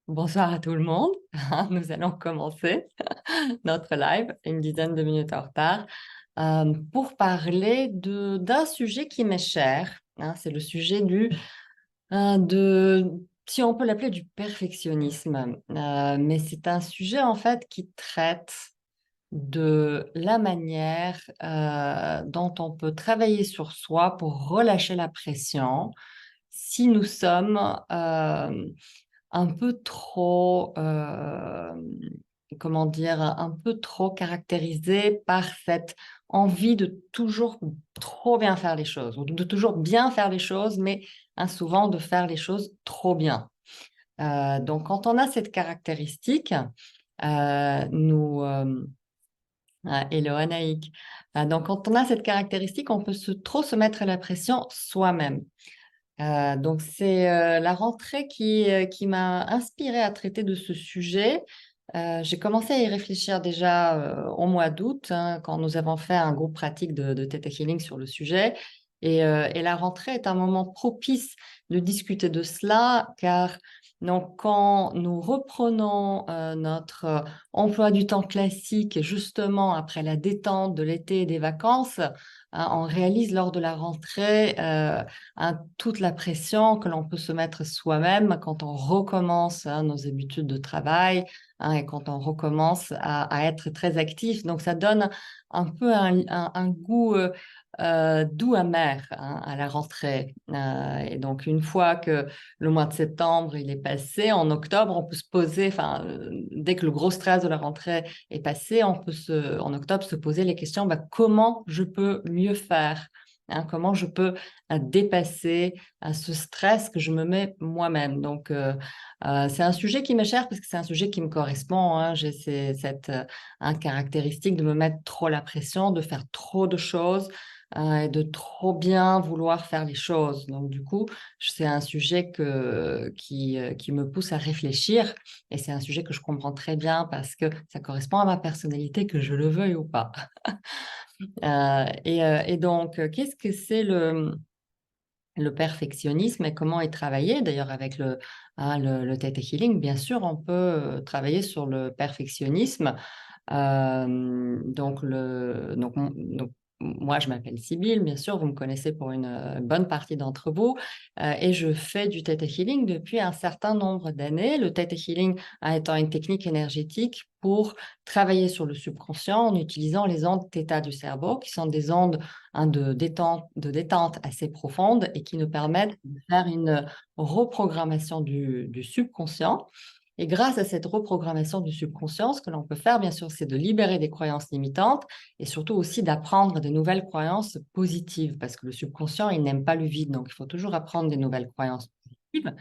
Bonsoir à tout le monde. Nous allons commencer notre live, une dizaine de minutes en retard, pour parler d'un sujet qui m'est cher. C'est le sujet si on peut l'appeler du perfectionnisme. Mais c'est un sujet en fait qui traite de la manière dont on peut travailler sur soi pour relâcher la pression si nous sommes un peu trop, comment dire, un peu trop caractérisé par cette envie de toujours trop bien faire les choses, ou de toujours bien faire les choses, mais souvent de faire les choses trop bien. Donc, quand on a cette caractéristique, hello Anaïk. Donc, quand on a cette caractéristique, on peut trop se mettre la pression soi-même. Donc, c'est la rentrée qui m'a inspirée à traiter de ce sujet. J'ai commencé à y réfléchir déjà au mois d'août, quand nous avons fait un groupe pratique de Theta Healing sur le sujet. Et la rentrée est un moment propice de discuter de cela, car donc, quand nous reprenons notre emploi du temps classique, justement après la détente de l'été et des vacances, on réalise lors de la rentrée toute la pression que l'on peut se mettre soi-même quand on recommence nos habitudes de travail, et quand on recommence à être très actif. Donc, ça donne un peu un goût doux amer à la rentrée. Et donc, une fois que le mois de septembre il est passé, en octobre, on peut se poser, dès que le gros stress de la rentrée est passé, on peut en octobre se poser les questions, comment je peux mieux faire? Comment je peux dépasser ce stress que je me mets moi-même. Donc, c'est un sujet qui m'est cher parce que c'est un sujet qui me correspond. J'ai cette caractéristique de me mettre trop la pression, de faire trop de choses et de trop bien vouloir faire les choses. Donc, du coup, c'est un sujet qui me pousse à réfléchir et c'est un sujet que je comprends très bien parce que ça correspond à ma personnalité, que je le veuille ou pas. Et donc, qu'est-ce que c'est le perfectionnisme et comment y travailler? D'ailleurs, avec le Theta Healing, bien sûr, on peut travailler sur le perfectionnisme. Donc, moi, je m'appelle Sybille, bien sûr, vous me connaissez pour une bonne partie d'entre vous, et je fais du Theta Healing depuis un certain nombre d'années. Le Theta Healing étant une technique énergétique pour travailler sur le subconscient en utilisant les ondes Theta du cerveau, qui sont des ondes de détente assez profondes et qui nous permettent de faire une reprogrammation du subconscient. Et grâce à cette reprogrammation du subconscient, ce que l'on peut faire, bien sûr, c'est de libérer des croyances limitantes et surtout aussi d'apprendre des nouvelles croyances positives parce que le subconscient, il n'aime pas le vide. Donc, il faut toujours apprendre des nouvelles croyances positives.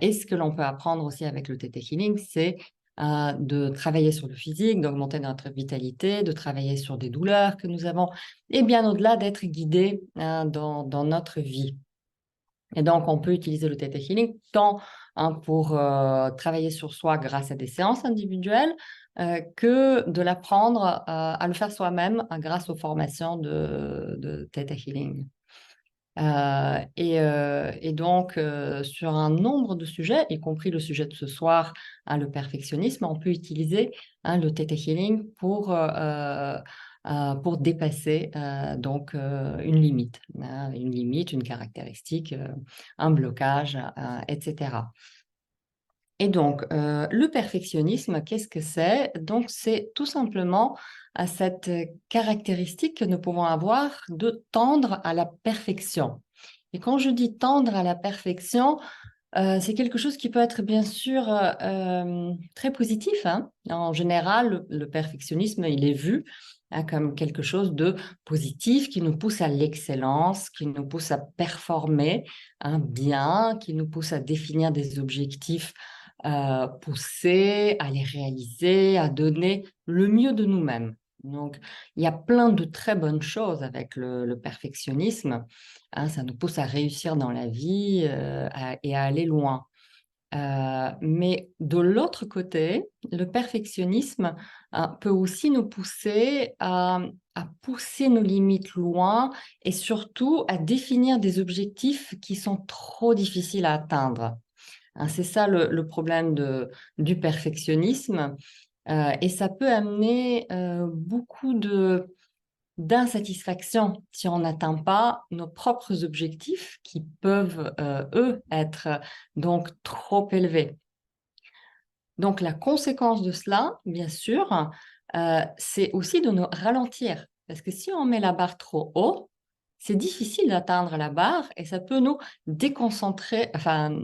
Et ce que l'on peut apprendre aussi avec le TT Healing, c'est de travailler sur le physique, d'augmenter notre vitalité, de travailler sur des douleurs que nous avons et bien au-delà d'être guidé dans notre vie. Et donc, on peut utiliser le Theta Healing tant pour travailler sur soi grâce à des séances individuelles que de l'apprendre à le faire soi-même grâce aux formations de Theta Healing. Et donc, sur un nombre de sujets, y compris le sujet de ce soir, le perfectionnisme, on peut utiliser le Theta Healing pour dépasser une limite, une caractéristique, un blocage, etc. Et donc, le perfectionnisme, qu'est-ce que c'est? Donc, c'est tout simplement cette caractéristique que nous pouvons avoir de tendre à la perfection. Et quand je dis tendre à la perfection, c'est quelque chose qui peut être bien sûr très positif, hein. En général, le perfectionnisme, il est vu comme quelque chose de positif qui nous pousse à l'excellence, qui nous pousse à performer bien, qui nous pousse à définir des objectifs poussés, à les réaliser, à donner le mieux de nous-mêmes. Donc, il y a plein de très bonnes choses avec le perfectionnisme. Ça nous pousse à réussir dans la vie et à aller loin. Mais de l'autre côté, le perfectionnisme peut aussi nous pousser à pousser nos limites loin et surtout à définir des objectifs qui sont trop difficiles à atteindre. C'est ça le problème du perfectionnisme. Et ça peut amener beaucoup d'insatisfaction si on n'atteint pas nos propres objectifs qui peuvent, eux, être donc trop élevés. Donc, la conséquence de cela, bien sûr, c'est aussi de nous ralentir. Parce que si on met la barre trop haut, c'est difficile d'atteindre la barre et ça peut nous déconcentrer, enfin,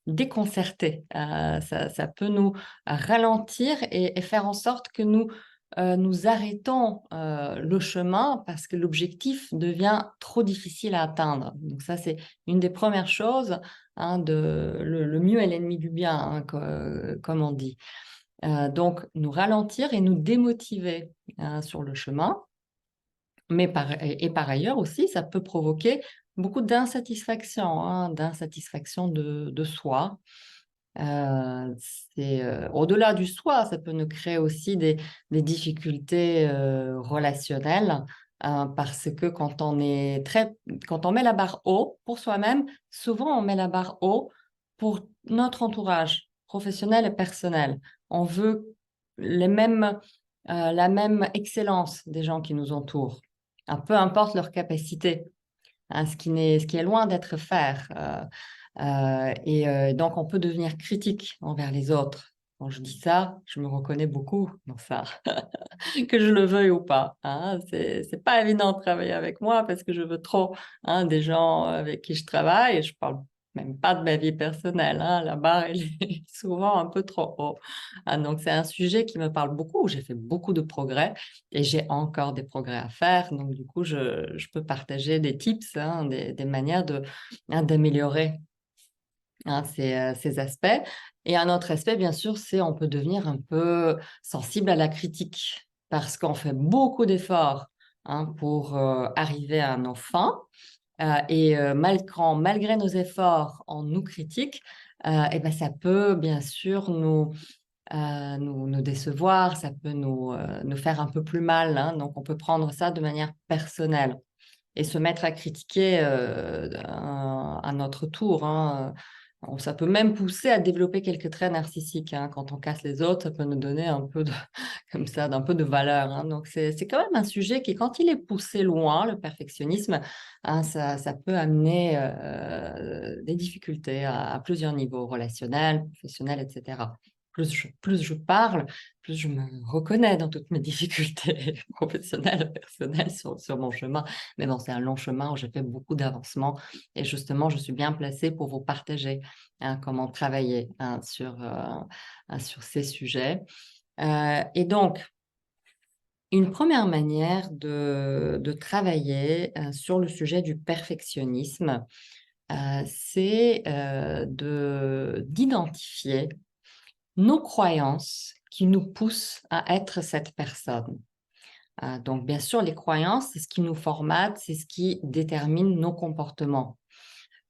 déconcerter. Ça peut nous ralentir et faire en sorte que nous arrêtons le chemin parce que l'objectif devient trop difficile à atteindre. Donc ça, c'est une des premières choses, le mieux est l'ennemi du bien, comme on dit. Donc, nous ralentir et nous démotiver sur le chemin. Mais par ailleurs aussi, ça peut provoquer beaucoup d'insatisfaction, d'insatisfaction de soi. Au-delà du soi, ça peut nous créer aussi des difficultés relationnelles, parce que quand on met la barre haut pour soi-même, souvent on met la barre haut pour notre entourage professionnel et personnel. On veut la même excellence des gens qui nous entourent, peu importe leur capacité, ce qui est loin d'être faire. Donc, on peut devenir critique envers les autres. Quand je dis ça, je me reconnais beaucoup dans ça, que je le veuille ou pas. C'est pas évident de travailler avec moi parce que je veux trop des gens avec qui je travaille. Et je parle même pas de ma vie personnelle. La barre, elle est souvent un peu trop haut. Donc, c'est un sujet qui me parle beaucoup, où j'ai fait beaucoup de progrès et j'ai encore des progrès à faire. Donc, du coup, je peux partager des tips, des manières d'améliorer ces aspects. Et un autre aspect, bien sûr, c'est on peut devenir un peu sensible à la critique parce qu'on fait beaucoup d'efforts pour arriver à nos fins. Malgré nos efforts, on nous critique, et ben, ça peut bien sûr nous décevoir, ça peut nous faire un peu plus mal. Donc, on peut prendre ça de manière personnelle et se mettre à critiquer à notre tour. Ça peut même pousser à développer quelques traits narcissiques. Quand on casse les autres, ça peut nous donner un peu de, comme ça, d'un peu de valeur. Donc, c'est quand même un sujet qui, quand il est poussé loin, le perfectionnisme, ça peut amener des difficultés à plusieurs niveaux, relationnels, professionnels, etc. Plus je parle, plus je me reconnais dans toutes mes difficultés professionnelles, personnelles sur mon chemin. Mais bon, c'est un long chemin où j'ai fait beaucoup d'avancements et justement, je suis bien placée pour vous partager comment travailler sur ces sujets. Et donc, une première manière de travailler sur le sujet du perfectionnisme, c'est d'identifier nos croyances qui nous poussent à être cette personne. Donc, bien sûr, les croyances, c'est ce qui nous formate, c'est ce qui détermine nos comportements.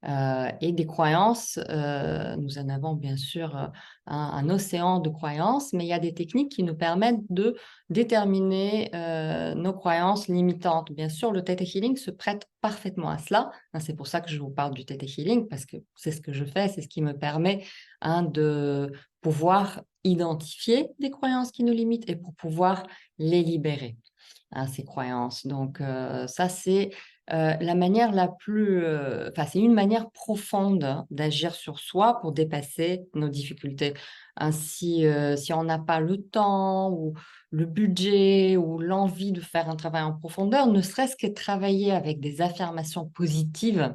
Et des croyances, nous en avons bien sûr un océan de croyances, mais il y a des techniques qui nous permettent de déterminer nos croyances limitantes. Bien sûr, le Theta Healing se prête parfaitement à cela. C'est pour ça que je vous parle du Theta Healing, parce que c'est ce que je fais, c'est ce qui me permet de pouvoir identifier des croyances qui nous limitent et pour pouvoir les libérer, ces croyances. Donc, ça, c'est la manière la plus, enfin, c'est une manière profonde d'agir sur soi pour dépasser nos difficultés. Si on n'a pas le temps ou le budget ou l'envie de faire un travail en profondeur, ne serait-ce que travailler avec des affirmations positives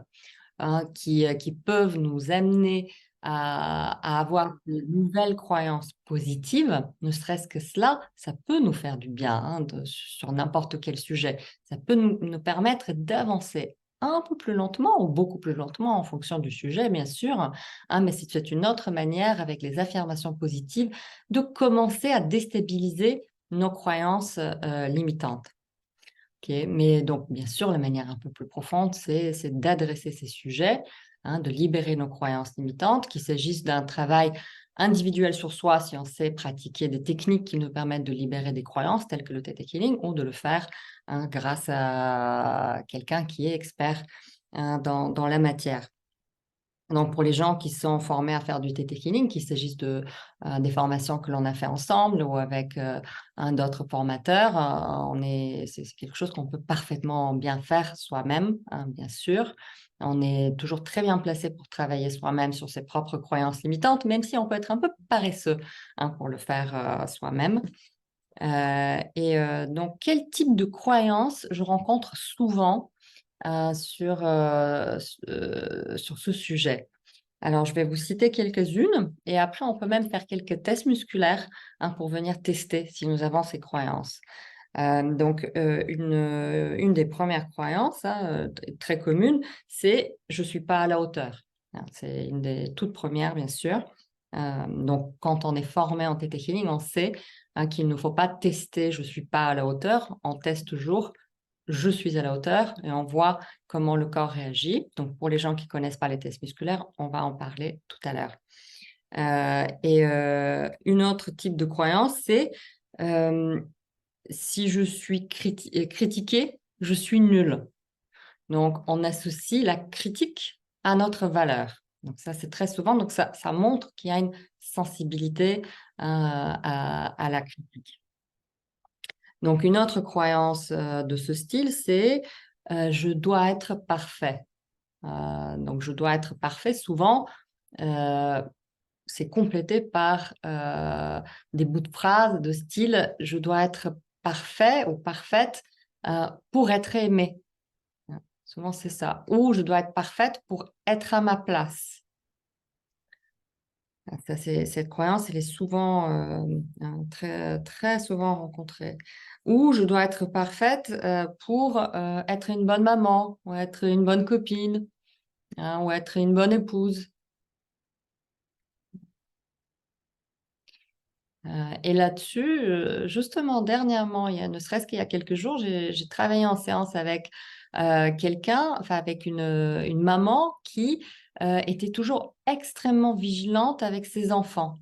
qui peuvent nous amener à avoir de nouvelles croyances positives, ne serait-ce que cela, ça peut nous faire du bien sur n'importe quel sujet. Ça peut nous permettre d'avancer un peu plus lentement ou beaucoup plus lentement en fonction du sujet, bien sûr, mais c'est une autre manière, avec les affirmations positives, de commencer à déstabiliser nos croyances limitantes. Mais donc, bien sûr, la manière un peu plus profonde, c'est d'adresser ces sujets, de libérer nos croyances limitantes, qu'il s'agisse d'un travail individuel sur soi, si on sait pratiquer des techniques qui nous permettent de libérer des croyances, telles que le Theta Healing, ou de le faire grâce à quelqu'un qui est expert dans la matière. Donc, pour les gens qui sont formés à faire du TT Healing, qu'il s'agisse des formations que l'on a fait ensemble ou avec un d'autres formateurs, c'est quelque chose qu'on peut parfaitement bien faire soi-même, hein, bien sûr. On est toujours très bien placé pour travailler soi-même sur ses propres croyances limitantes, même si on peut être un peu paresseux, hein, pour le faire soi-même. Donc, quel type de croyances je rencontre souvent sur ce sujet? Alors, je vais vous citer quelques-unes et après, on peut même faire quelques tests musculaires, hein, pour venir tester si nous avons ces croyances. Une des premières croyances, hein, très communes, c'est « je ne suis pas à la hauteur ». Hein, c'est une des toutes premières, bien sûr. Donc, quand on est formé en TT Healing, on sait, hein, qu'il ne faut pas tester « je ne suis pas à la hauteur ». On teste toujours je suis à la hauteur et on voit comment le corps réagit. Donc, pour les gens qui ne connaissent pas les tests musculaires, on va en parler tout à l'heure. Une autre type de croyance, c'est si je suis critiquée, je suis nulle. Donc, on associe la critique à notre valeur. Donc, ça, c'est très souvent. Donc, ça montre qu'il y a une sensibilité à la critique. Donc, une autre croyance de ce style, c'est je dois être parfait. Donc, je dois être parfait. Souvent, c'est complété par des bouts de phrases de style je dois être parfait ou parfaite pour être aimé. Souvent, c'est ça. Ou je dois être parfaite pour être à ma place. Cette croyance, elle est souvent, très, très souvent rencontrée. Ou je dois être parfaite pour être une bonne maman, ou être une bonne copine, hein, ou être une bonne épouse. Et là-dessus, justement, dernièrement, ne serait-ce qu'il y a quelques jours, j'ai travaillé en séance avec quelqu'un, enfin avec une maman qui était toujours extrêmement vigilante avec ses enfants.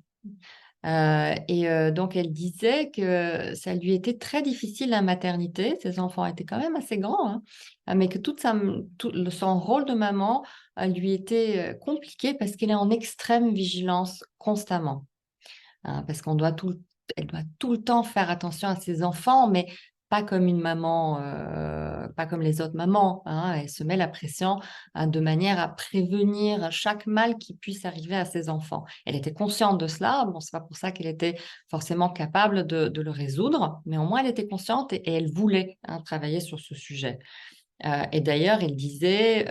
Donc, elle disait que ça lui était très difficile la maternité. Ses enfants étaient quand même assez grands, hein, mais que son rôle de maman lui était compliqué parce qu'elle est en extrême vigilance constamment. Hein, parce elle doit tout le temps faire attention à ses enfants, mais pas comme une maman, pas comme les autres mamans, hein. Elle se met la pression, hein, de manière à prévenir chaque mal qui puisse arriver à ses enfants. Elle était consciente de cela. Bon, c'est pas pour ça qu'elle était forcément capable de le résoudre, mais au moins elle était consciente et elle voulait, hein, travailler sur ce sujet. Et d'ailleurs, il disait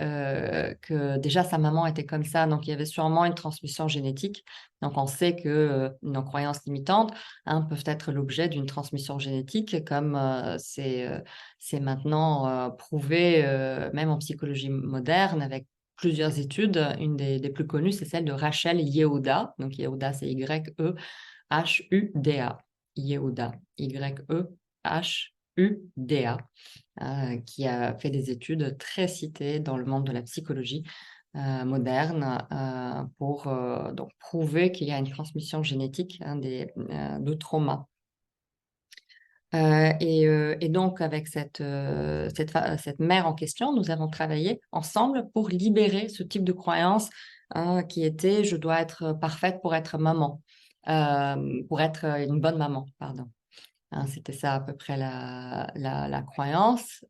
que déjà sa maman était comme ça, donc il y avait sûrement une transmission génétique. Donc on sait que nos croyances limitantes, hein, peuvent être l'objet d'une transmission génétique, comme c'est maintenant prouvé, même en psychologie moderne, avec plusieurs études. Une des plus connues, c'est celle de Rachel Yehuda. Donc Yehuda, c'est Y-E-H-U-D-A. Yehuda, Y-E-H-U-D-A, qui a fait des études très citées dans le monde de la psychologie moderne, pour donc prouver qu'il y a une transmission génétique, hein, de trauma. Et donc, avec cette mère en question, nous avons travaillé ensemble pour libérer ce type de croyance, qui était je dois être parfaite pour être maman, pour être une bonne maman, pardon. Hein, c'était ça à peu près la croyance.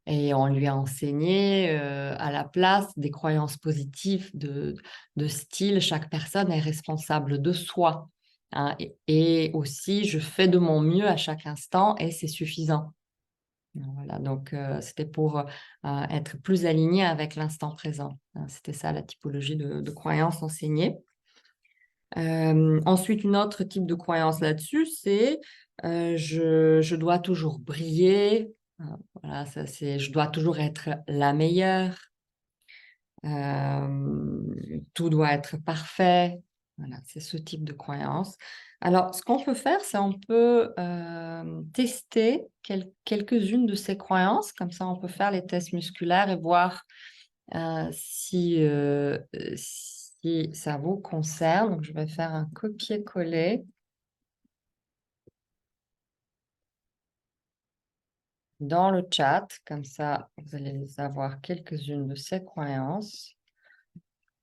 Et on lui a enseigné à la place des croyances positives de style chaque personne est responsable de soi, hein, et aussi je fais de mon mieux à chaque instant et c'est suffisant. Voilà, donc c'était pour être plus aligné avec l'instant présent, hein. C'était ça la typologie de croyance enseignée. Ensuite, une autre type de croyance là-dessus, c'est je dois toujours briller. Voilà, ça c'est je dois toujours être la meilleure. Tout doit être parfait. Voilà, c'est ce type de croyance. Alors, ce qu'on peut faire, c'est on peut tester quelques-unes de ces croyances. Comme ça, on peut faire les tests musculaires et voir si ça vous concerne. Donc, je vais faire un copier-coller dans le chat. Comme ça, vous allez avoir quelques-unes de ces croyances.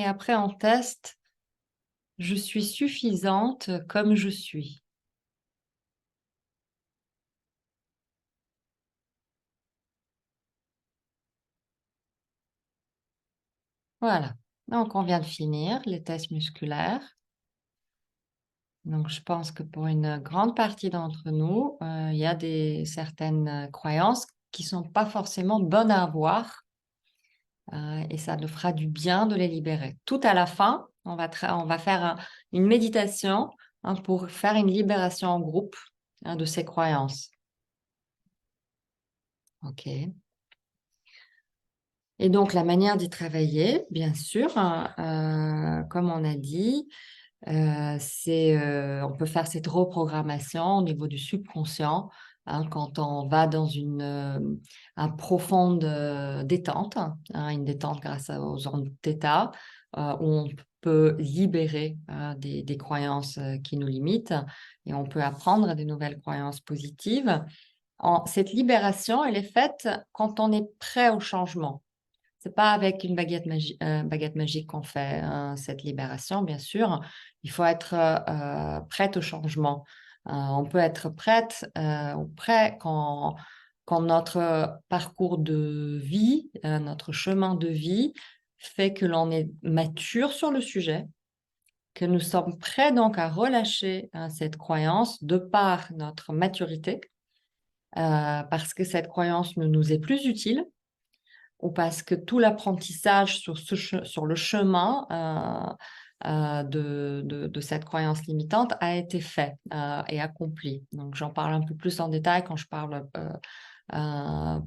Et après, on teste, je suis suffisante comme je suis. Voilà. Donc, on vient de finir les tests musculaires. Donc, je pense que pour une grande partie d'entre nous, il y a certaines croyances qui sont pas forcément bonnes à avoir, et ça nous fera du bien de les libérer. Tout à la fin, on va faire une méditation, hein, pour faire une libération en groupe, hein, de ces croyances. OK. Et donc, la manière d'y travailler, bien sûr, hein, comme on a dit, on peut faire cette reprogrammation au niveau du subconscient, hein, quand on va dans une profonde détente, hein, une détente grâce aux ondes θ, où on peut libérer des croyances qui nous limitent et on peut apprendre des nouvelles croyances positives. Cette libération, elle est faite quand on est prêt au changement. C'est pas avec une baguette magique qu'on fait, hein, cette libération, bien sûr. Il faut être prête au changement. On peut être prête ou prêt quand notre parcours de vie, notre chemin de vie fait que l'on est mature sur le sujet, que nous sommes prêts donc à relâcher, cette croyance de par notre maturité, parce que cette croyance ne nous est plus utile ou parce que tout l'apprentissage sur le chemin de cette croyance limitante a été fait et accompli. Donc, j'en parle un peu plus en détail quand je parle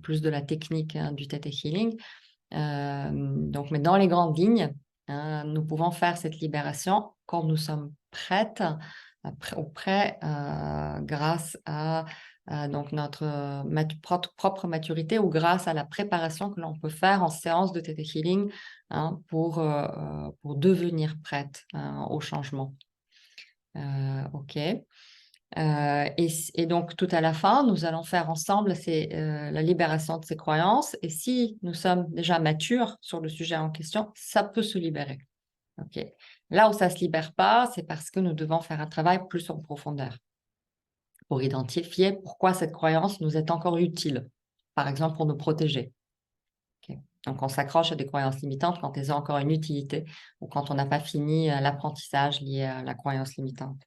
plus de la technique, hein, du Theta Healing. Donc, mais dans les grandes lignes, nous pouvons faire cette libération quand nous sommes prêtes, prêts, grâce à donc notre propre maturité ou grâce à la préparation que l'on peut faire en séance de Theta Healing, hein, pour devenir prête, au changement. OK. Et donc, tout à la fin, nous allons faire ensemble la libération de ces croyances. Et si nous sommes déjà matures sur le sujet en question, ça peut se libérer. OK. Là où ça ne se libère pas, c'est parce que nous devons faire un travail plus en profondeur pour identifier pourquoi cette croyance nous est encore utile. Par exemple, pour nous protéger. OK. Donc, on s'accroche à des croyances limitantes quand elles ont encore une utilité ou quand on n'a pas fini l'apprentissage lié à la croyance limitante.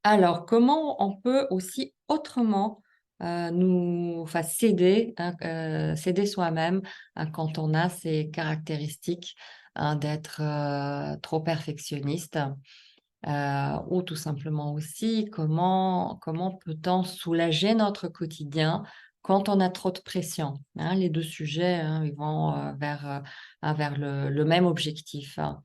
Alors, comment on peut aussi autrement s'aider, hein, s'aider soi-même, hein, quand on a ces caractéristiques, hein, d'être trop perfectionniste, ou tout simplement aussi comment peut-on soulager notre quotidien quand on a trop de pression, hein? Les deux sujets, hein, ils vont vers le même objectif, hein.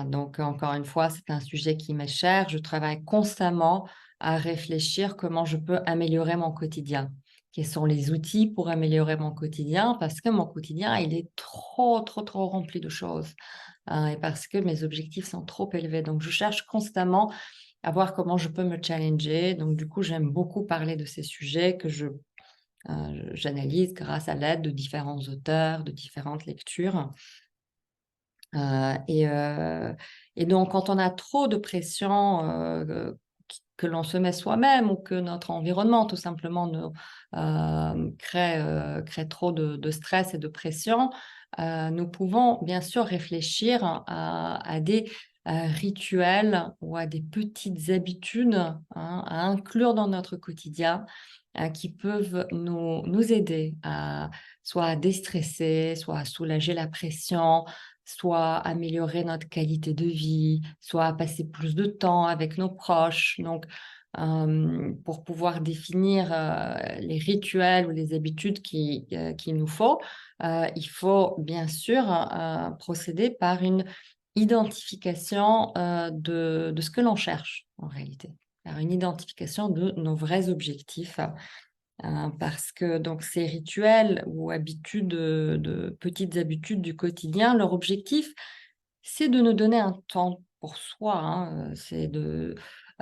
Donc encore une fois, c'est un sujet qui m'est cher. Je travaille constamment à réfléchir comment je peux améliorer mon quotidien. Quels sont les outils pour améliorer mon quotidien? Parce que mon quotidien, il est trop, trop, trop rempli de choses, et parce que mes objectifs sont trop élevés. Donc je cherche constamment à voir comment je peux me challenger. Donc du coup, j'aime beaucoup parler de ces sujets que j'analyse grâce à l'aide de différents auteurs, de différentes lectures. Heu et heu et donc quand on a trop de pression, que l'on se met soi-même ou que notre environnement tout simplement crée trop de stress et de pression, nous pouvons bien sûr réfléchir à des, rituels ou à des petites habitudes, hein, à inclure dans notre quotidien, qui peuvent nous aider à soit à déstresser, soit à soulager la pression, soit améliorer notre qualité de vie, soit passer plus de temps avec nos proches. Donc, pour pouvoir définir les rituels ou les habitudes qu'il nous faut, il faut bien sûr procéder par une identification de ce que l'on cherche en réalité, par une identification de nos vrais objectifs. Parce que donc ces rituels ou habitudes, de petites habitudes du quotidien, leur objectif, c'est de nous donner un temps pour soi, hein,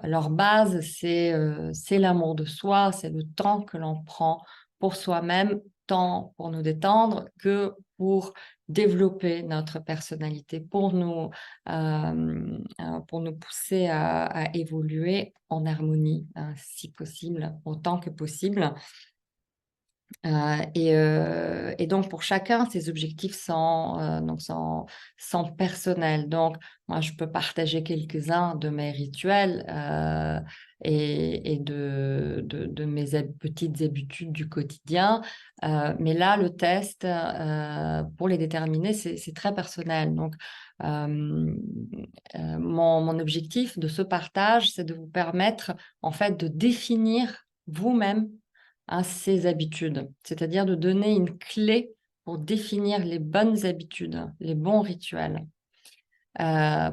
leur base, c'est l'amour de soi, c'est le temps que l'on prend pour soi-même, tant pour nous détendre que pour développer notre personnalité, pour nous pousser à évoluer en harmonie, hein, si possible, autant que possible. Et donc pour chacun, ces objectifs sont personnels. Donc moi, je peux partager quelques-uns de mes rituels et de mes petites habitudes du quotidien. Mais là, le test, pour les déterminer, c'est très personnel. Donc mon objectif de ce partage, c'est de vous permettre en fait de définir vous-même, hein, ces habitudes, c'est-à-dire de donner une clé pour définir les bonnes habitudes, les bons rituels,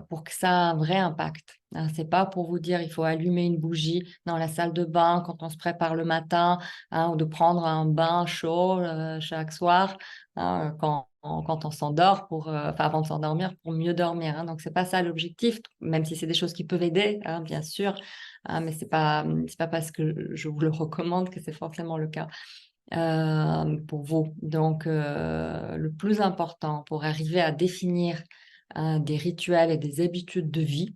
pour que ça ait un vrai impact. Hein, c'est pas pour vous dire il faut allumer une bougie dans la salle de bain quand on se prépare le matin, hein, ou de prendre un bain chaud chaque soir, hein, quand on s'endort enfin avant de s'endormir pour mieux dormir. Hein. Donc c'est pas ça l'objectif, même si c'est des choses qui peuvent aider, hein, bien sûr, hein, mais c'est pas parce que je vous le recommande que c'est forcément le cas pour vous. Donc le plus important pour arriver à définir des rituels et des habitudes de vie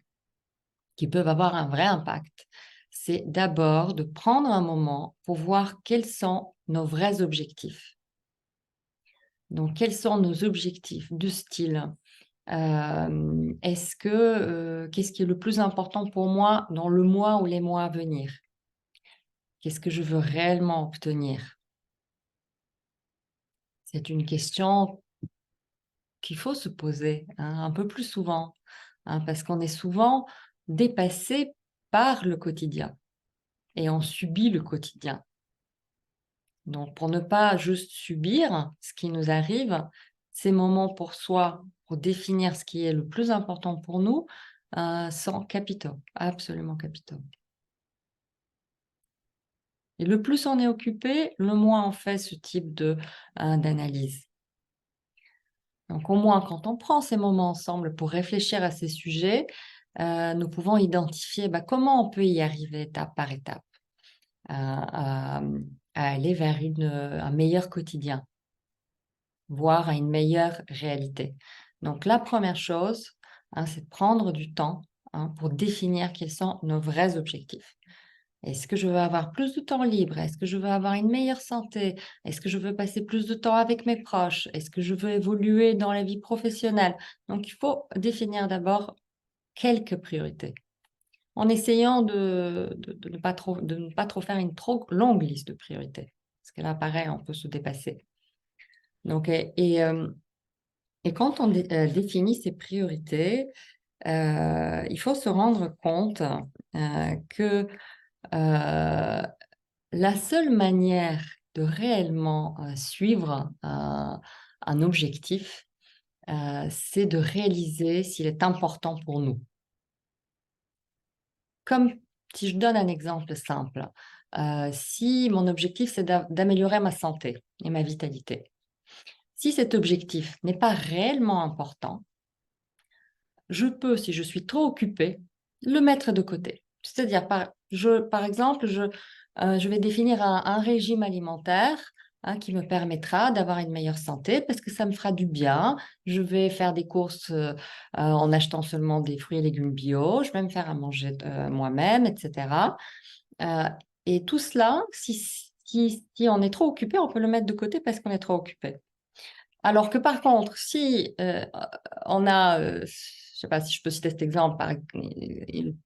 qui peuvent avoir un vrai impact, c'est d'abord de prendre un moment pour voir quels sont nos vrais objectifs. Donc, quels sont nos objectifs du style qu'est-ce qui est le plus important pour moi dans le mois ou les mois à venir? Qu'est-ce que je veux réellement obtenir? C'est une question qu'il faut se poser, hein, un peu plus souvent, hein, parce qu'on est souvent dépassé par le quotidien et on subit le quotidien. Donc, pour ne pas juste subir ce qui nous arrive, ces moments pour soi, pour définir ce qui est le plus important pour nous, sont capitaux, absolument capitaux. Et le plus on est occupé, le moins on fait ce type d'analyse. Donc, au moins, quand on prend ces moments ensemble pour réfléchir à ces sujets, nous pouvons identifier comment on peut y arriver étape par étape, à, à- à aller vers un meilleur quotidien, voire à une meilleure réalité. Donc, la première chose, hein, c'est de prendre du temps, hein, pour définir quels sont nos vrais objectifs. Est-ce que je veux avoir plus de temps libre? Est-ce que je veux avoir une meilleure santé? Est-ce que je veux passer plus de temps avec mes proches? Est-ce que je veux évoluer dans la vie professionnelle? Donc, il faut définir d'abord quelques priorités, en essayant de ne pas trop faire une trop longue liste de priorités. Parce que là, pareil, on peut se dépasser. Donc, et quand on définit ces priorités, il faut se rendre compte que la seule manière de réellement suivre un objectif, c'est de réaliser s'il est important pour nous. Comme si je donne un exemple simple, si mon objectif c'est d'améliorer ma santé et ma vitalité, si cet objectif n'est pas réellement important, je peux, si je suis trop occupée, le mettre de côté. C'est-à-dire, par exemple, je vais définir un régime alimentaire, hein, qui me permettra d'avoir une meilleure santé parce que ça me fera du bien. Je vais faire des courses en achetant seulement des fruits et légumes bio. Je vais me faire à manger moi-même, etc. Euh, et tout cela, si on est trop occupé, on peut le mettre de côté parce qu'on est trop occupé. Alors que par contre, si on a, je ne sais pas si je peux citer cet exemple,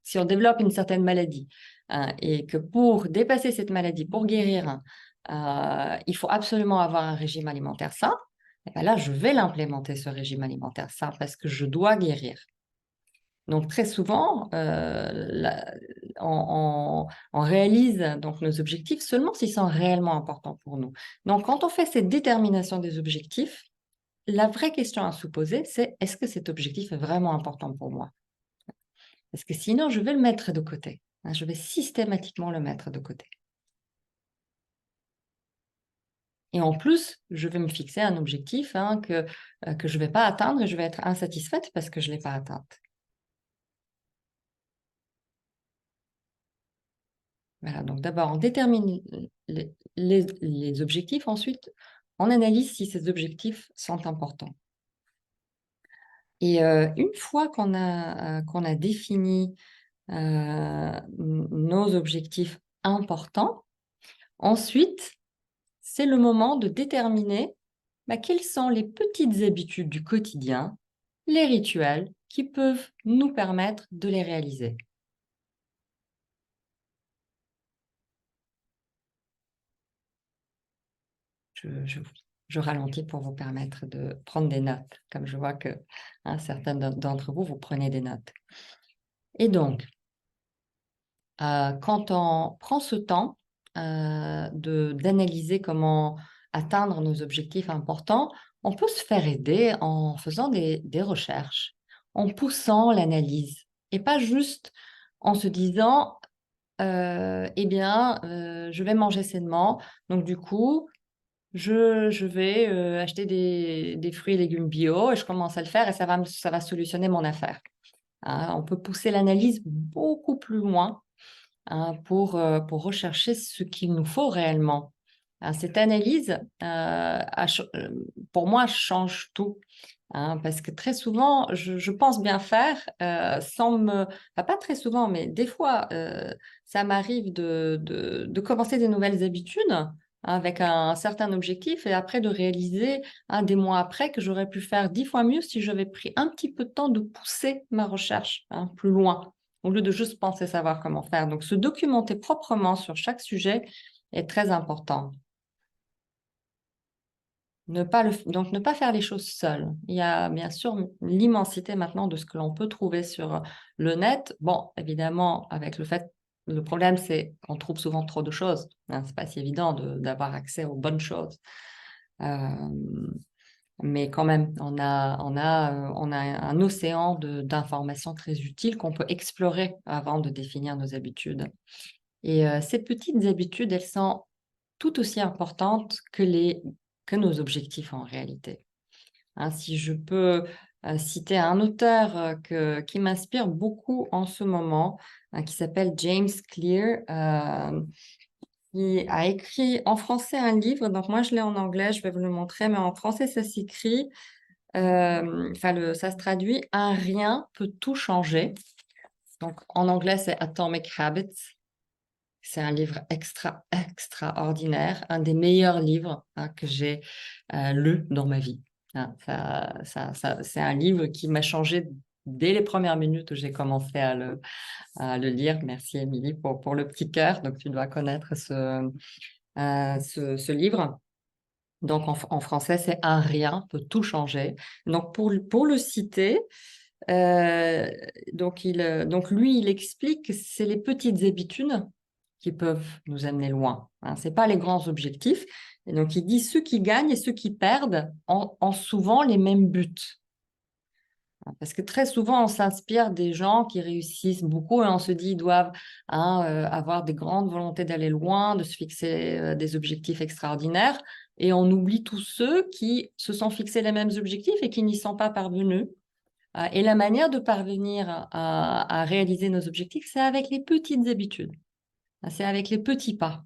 si on développe une certaine maladie, hein, et que pour dépasser cette maladie, pour guérir, il faut absolument avoir un régime alimentaire sain, et bien là, je vais l'implémenter, ce régime alimentaire sain, parce que je dois guérir. Donc très souvent, on réalise donc nos objectifs seulement s'ils sont réellement importants pour nous. Donc quand on fait cette détermination des objectifs, la vraie question à se poser, c'est est-ce que cet objectif est vraiment important pour moi? Parce que sinon, je vais le mettre de côté, hein, je vais systématiquement le mettre de côté. Et en plus, je vais me fixer un objectif, hein, que je ne vais pas atteindre et je vais être insatisfaite parce que je ne l'ai pas atteinte. Voilà, donc d'abord, on détermine les objectifs. Ensuite, on analyse si ces objectifs sont importants. Et une fois qu'on a défini nos objectifs importants, ensuite, c'est le moment de déterminer quelles sont les petites habitudes du quotidien, les rituels qui peuvent nous permettre de les réaliser. Je ralentis pour vous permettre de prendre des notes, comme je vois que certains d'entre vous, vous prenez des notes. Et donc, quand on prend ce temps d'analyser comment atteindre nos objectifs importants, on peut se faire aider en faisant des recherches, en poussant l'analyse, et pas juste en se disant, eh bien, je vais manger sainement, donc du coup, je vais acheter des fruits et légumes bio et je commence à le faire et ça va solutionner mon affaire. On peut pousser l'analyse beaucoup plus loin pour rechercher ce qu'il nous faut réellement. Cette analyse, pour moi, change tout. Parce que très souvent, je pense bien faire sans me... Enfin, pas très souvent, mais des fois, ça m'arrive de commencer des nouvelles habitudes avec un certain objectif et après de réaliser des mois après que j'aurais pu faire 10 fois mieux si j'avais pris un petit peu de temps de pousser ma recherche plus loin au lieu de juste penser savoir comment faire. Donc, se documenter proprement sur chaque sujet est très important. Donc, ne pas faire les choses seul. Il y a bien sûr l'immensité maintenant de ce que l'on peut trouver sur le net. Bon, évidemment, le problème, c'est qu'on trouve souvent trop de choses. C'est pas si évident d'avoir accès aux bonnes choses. Euh, mais quand même, on a un océan d'informations très utiles qu'on peut explorer avant de définir nos habitudes. Et ces petites habitudes, elles sont tout aussi importantes que nos objectifs en réalité. Si je peux citer un auteur qui m'inspire beaucoup en ce moment, qui s'appelle James Clear, qui a écrit en français un livre, donc moi je l'ai en anglais, je vais vous le montrer, mais en français ça s'écrit, ça se traduit, un rien peut tout changer. Donc en anglais c'est Atomic Habits. C'est un livre extraordinaire, un des meilleurs livres que j'ai lu dans ma vie. C'est un livre qui m'a changé dès les premières minutes où j'ai commencé à le lire. Merci Émilie pour le petit cœur. Donc tu dois connaître ce livre. Donc en français, c'est un rien peut tout changer. Donc pour le citer, donc lui, il explique que c'est les petites habitudes qui peuvent nous amener loin. Ce n'est pas les grands objectifs. Et donc, il dit ceux qui gagnent et ceux qui perdent ont souvent les mêmes buts. Parce que très souvent, on s'inspire des gens qui réussissent beaucoup et on se dit ils doivent avoir des grandes volontés d'aller loin, de se fixer des objectifs extraordinaires. Et on oublie tous ceux qui se sont fixés les mêmes objectifs et qui n'y sont pas parvenus. Et la manière de parvenir à réaliser nos objectifs, c'est avec les petites habitudes. C'est avec les petits pas.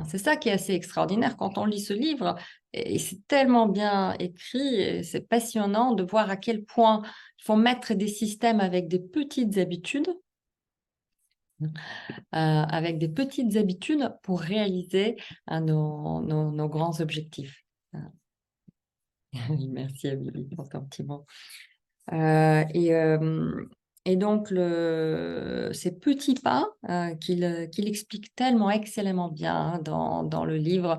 C'est ça qui est assez extraordinaire quand on lit ce livre. Et c'est tellement bien écrit, et c'est passionnant de voir à quel point il faut mettre des systèmes avec des petites habitudes, pour réaliser nos grands objectifs. Merci Amélie pour ton petit mot. Euh, et, euh, et donc, ces petits pas qu'il explique tellement excellemment bien dans le livre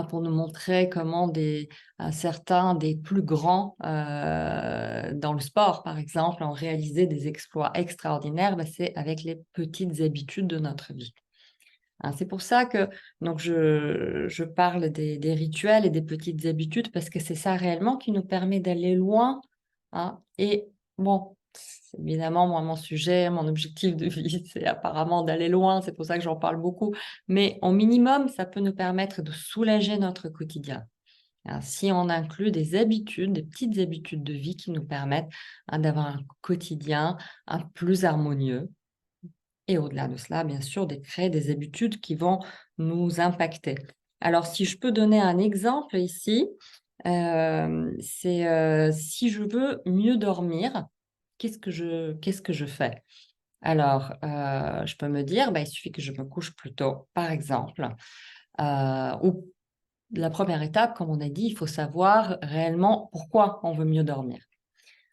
pour nous montrer comment certains des plus grands dans le sport, par exemple, ont réalisé des exploits extraordinaires, c'est avec les petites habitudes de notre vie. C'est pour ça que donc je parle des rituels et des petites habitudes parce que c'est ça réellement qui nous permet d'aller loin. Et bon, c'est évidemment, moi, mon sujet, mon objectif de vie, c'est apparemment d'aller loin. C'est pour ça que j'en parle beaucoup. Mais au minimum, ça peut nous permettre de soulager notre quotidien. Si on inclut des habitudes, des petites habitudes de vie qui nous permettent d'avoir un quotidien plus harmonieux. Et au-delà de cela, bien sûr, de créer des habitudes qui vont nous impacter. Alors, si je peux donner un exemple ici, Si je veux mieux dormir, qu'est-ce que je fais? Alors, je peux me dire, bah, il suffit que je me couche plus tôt, par exemple. Ou la première étape, comme on a dit, il faut savoir réellement pourquoi on veut mieux dormir.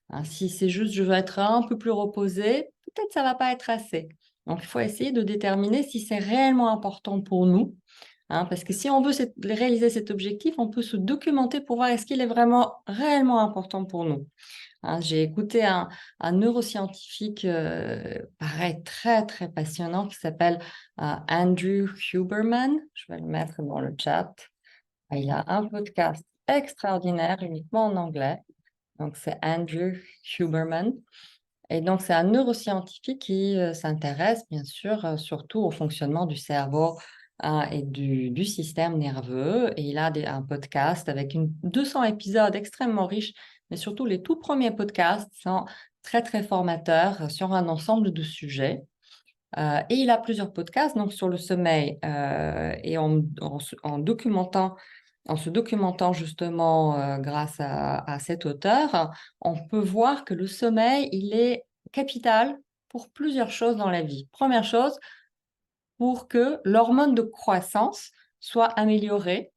Hein, si c'est juste je veux être un peu plus reposé, peut-être ça va pas être assez. Donc, il faut essayer de déterminer si c'est réellement important pour nous. Hein, parce que si on veut réaliser cet objectif, on peut se documenter pour voir est-ce qu'il est vraiment réellement important pour nous. Hein, j'ai écouté un neuroscientifique, pareil, très, très passionnant, qui s'appelle Andrew Huberman. Je vais le mettre dans le chat. Il a un podcast extraordinaire, uniquement en anglais. Donc, c'est Andrew Huberman. Et donc, c'est un neuroscientifique qui s'intéresse, bien sûr, surtout au fonctionnement du cerveau et du système nerveux. Et il a un podcast avec 200 épisodes extrêmement riches, mais surtout les tout premiers podcasts sont très, très formateurs sur un ensemble de sujets. Et il a plusieurs podcasts donc, sur le sommeil et en se documentant justement grâce à cet auteur, on peut voir que le sommeil, il est capital pour plusieurs choses dans la vie. Première chose, pour que l'hormone de croissance soit améliorée,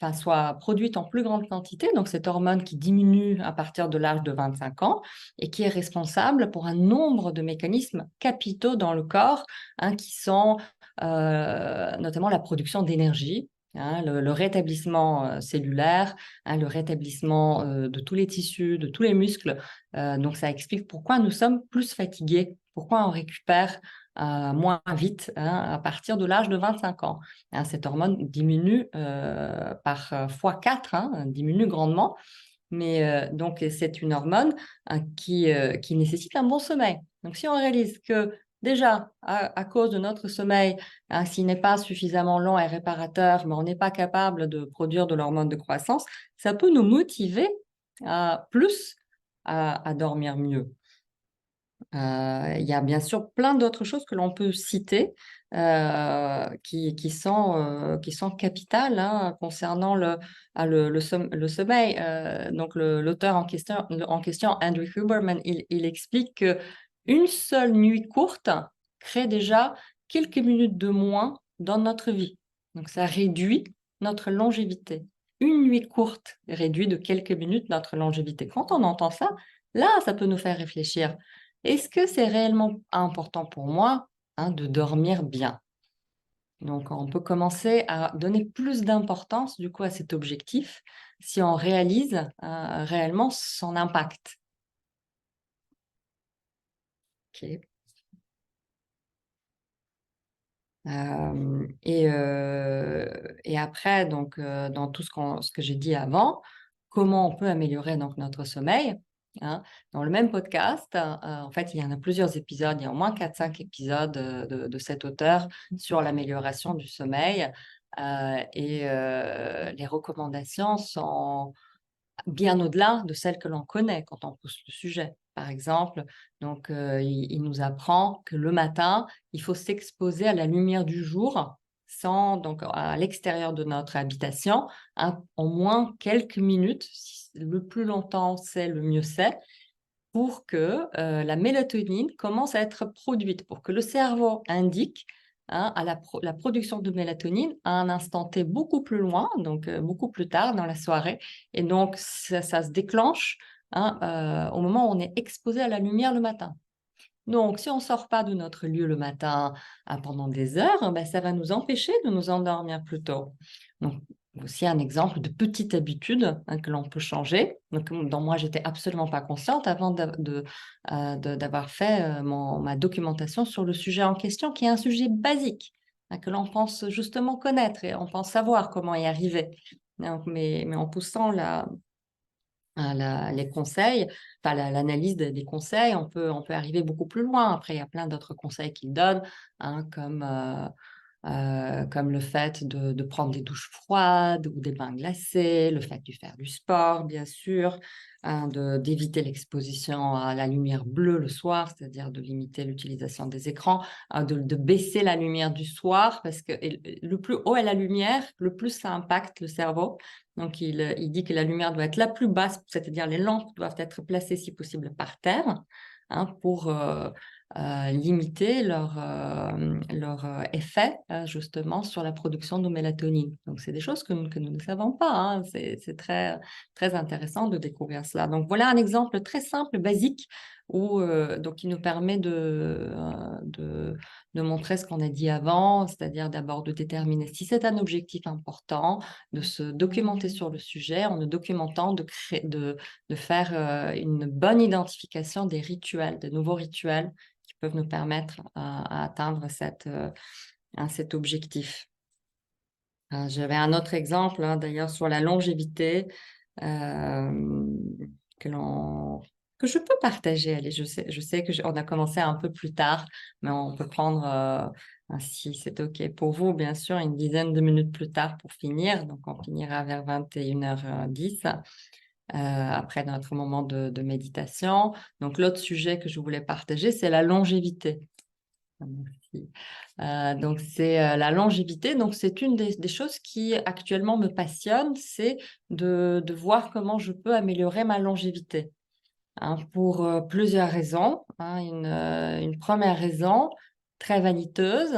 enfin, soit produite en plus grande quantité, donc cette hormone qui diminue à partir de l'âge de 25 ans et qui est responsable pour un nombre de mécanismes capitaux dans le corps, hein, qui sont notamment la production d'énergie, hein, le rétablissement cellulaire, hein, le rétablissement de tous les tissus, de tous les muscles. Donc ça explique pourquoi nous sommes plus fatigués, pourquoi on récupère moins vite, hein, à partir de l'âge de 25 ans. Hein, cette hormone diminue par x4, hein, diminue grandement. Mais donc, c'est une hormone hein, qui nécessite un bon sommeil. Donc, si on réalise que déjà, à cause de notre sommeil, hein, s'il n'est pas suffisamment long et réparateur, mais on n'est pas capable de produire de l'hormone de croissance, ça peut nous motiver plus à dormir mieux. Il y a bien sûr plein d'autres choses que l'on peut citer qui sont capitales hein, concernant le sommeil. Donc, l'auteur en question, Andrew Huberman, il explique qu'une seule nuit courte crée déjà quelques minutes de moins dans notre vie. Donc, ça réduit notre longévité. Une nuit courte réduit de quelques minutes notre longévité. Quand on entend ça, là, ça peut nous faire réfléchir. Est-ce que c'est réellement important pour moi hein, de dormir bien? Donc, on peut commencer à donner plus d'importance du coup à cet objectif si on réalise réellement son impact. Ok. Et après, donc, dans tout ce que j'ai dit avant, comment on peut améliorer donc, notre sommeil hein. Dans le même podcast, en fait, il y en a plusieurs épisodes, il y a au moins 4-5 épisodes de cet auteur sur l'amélioration du sommeil. Les recommandations sont bien au-delà de celles que l'on connaît quand on pousse le sujet. Par exemple, donc, il nous apprend que le matin, il faut s'exposer à la lumière du jour donc à l'extérieur de notre habitation, hein, au moins quelques minutes. Le plus longtemps c'est, le mieux c'est, pour que la mélatonine commence à être produite, pour que le cerveau indique hein, à la production de mélatonine à un instant T beaucoup plus loin, donc beaucoup plus tard dans la soirée. Et donc, ça se déclenche hein, au moment où on est exposé à la lumière le matin. Donc, si on ne sort pas de notre lieu le matin pendant des heures, ben, ça va nous empêcher de nous endormir plus tôt. Donc, aussi un exemple de petite habitude hein, que l'on peut changer, donc, dont moi, j'étais absolument pas consciente avant d'avoir fait ma documentation sur le sujet en question, qui est un sujet basique, hein, que l'on pense justement connaître et on pense savoir comment y arriver. Donc, mais en poussant les conseils, enfin l'analyse des conseils, on peut arriver beaucoup plus loin. Après, il y a plein d'autres conseils qu'il donne, hein, comme comme le fait de prendre des douches froides ou des bains glacés, le fait de faire du sport, bien sûr, hein, d'éviter l'exposition à la lumière bleue le soir, c'est-à-dire de limiter l'utilisation des écrans, hein, de baisser la lumière du soir, parce que le plus haut est la lumière, le plus ça impacte le cerveau. Donc, il dit que la lumière doit être la plus basse, c'est-à-dire les lampes doivent être placées si possible par terre, hein, pour limiter leur effet justement sur la production de mélatonine. Donc, c'est des choses que nous ne savons pas, hein. C'est très, très intéressant de découvrir cela. Donc, voilà un exemple très simple, basique, donc, qui nous permet de montrer ce qu'on a dit avant, c'est-à-dire d'abord de déterminer si c'est un objectif important, de se documenter sur le sujet, en le documentant, de faire une bonne identification des rituels, de nouveaux rituels qui peuvent nous permettre à atteindre cet objectif. J'avais un autre exemple, hein, d'ailleurs, sur la longévité euh, que que je peux partager. Allez, je sais que on a commencé un peu plus tard, mais on peut prendre, si c'est OK pour vous, bien sûr, une dizaine de minutes plus tard pour finir. Donc, on finira vers 21h10. Après notre moment de méditation. Donc, l'autre sujet que je voulais partager, c'est la longévité. Merci. Donc, c'est la longévité. Donc, c'est une des choses qui actuellement me passionne, c'est de voir comment je peux améliorer ma longévité, hein, pour plusieurs raisons, hein. Une première raison, très vaniteuse,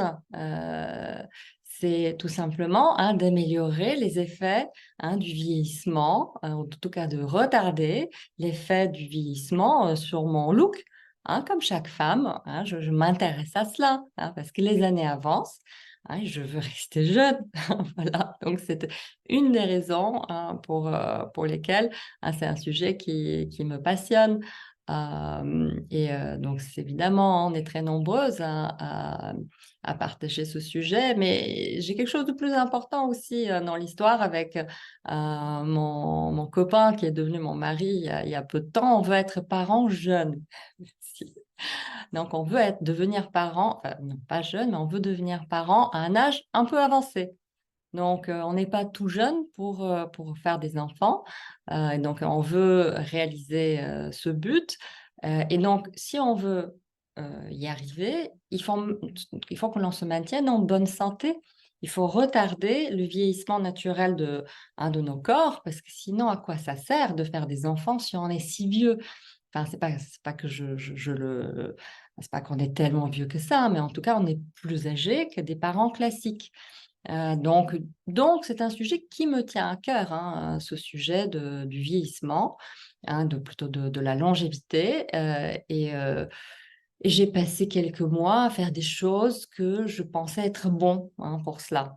c'est tout simplement, hein, d'améliorer les effets, hein, du vieillissement, en tout cas de retarder l'effet du vieillissement sur mon look. Hein, comme chaque femme, hein, je m'intéresse à cela, hein, parce que les années avancent, hein, et je veux rester jeune. Voilà, donc c'est une des raisons, hein, pour lesquelles, hein, c'est un sujet qui me passionne. Donc, c'est évidemment, on est très nombreuses à partager ce sujet, mais j'ai quelque chose de plus important aussi dans l'histoire avec mon copain qui est devenu mon mari il y a peu de temps. On veut être parents jeunes. Merci. Donc, on veut devenir parents, enfin, non pas jeune, mais on veut devenir parents à un âge un peu avancé. Donc, on n'est pas tout jeune pour faire des enfants. Et donc, on veut réaliser ce but. Et donc, si on veut y arriver, il faut que l'on se maintienne en bonne santé. Il faut retarder le vieillissement naturel de nos corps, parce que sinon, à quoi ça sert de faire des enfants si on est si vieux? Enfin, c'est pas que c'est pas qu'on est tellement vieux que ça, mais en tout cas, on est plus âgé que des parents classiques. Donc, c'est un sujet qui me tient à cœur, hein, ce sujet du vieillissement, hein, plutôt de la longévité. Et j'ai passé quelques mois à faire des choses que je pensais être bon, hein, pour cela,